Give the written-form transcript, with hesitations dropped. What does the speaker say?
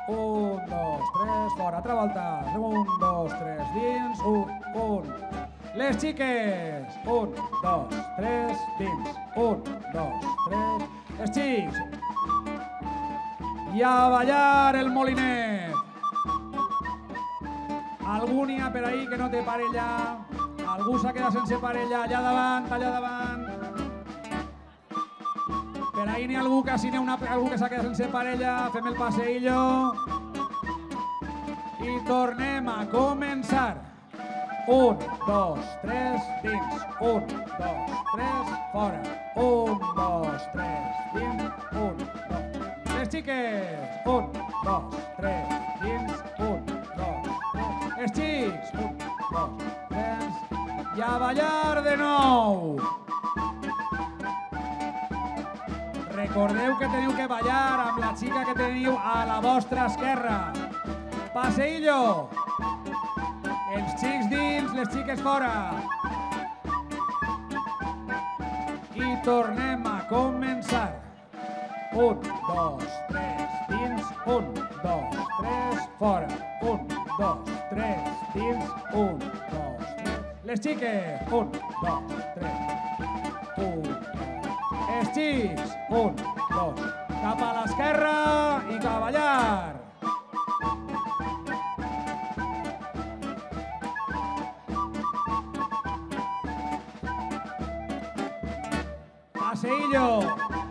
1, 2, 3, fora. Altra volta. 1, 2, 3, dins. 1. Les xiques. 1, 2, 3, dins. 1, 2, 3. Els xics. I a ballar el molinet. Algú n'hi ha per ahí que no té parella. Algú s'ha quedat sense parella. Allà davant, allà davant. Per ahí n'hi ha algú que si n'hi ha algú que s'ha quedat sense parella. Fem el passeillo. I tornem a començar. 1, 2, 3, dins. 1, 2, 3, fora. 1, 2, 3, dins. 1, 2. Les xiques. 1, 2, 3, dins. 1, 2, 3. Els xics. 1, 2, 3. I a ballar de nou. Recordeu que teniu que ballar amb la xica que teniu a la vostra esquerra. Passeillo. Els xics dins, les xiques fora. I tornem a començar. 1, 2, 3, dins. 1, 2, 3, fora. 1, 2, 3, dins. 1, 2, 3. Les xiques. 1, 2, 3. 1, 2. Els xics. 1, 2. Cap a l'esquerra i cap a ballar. Passeillo.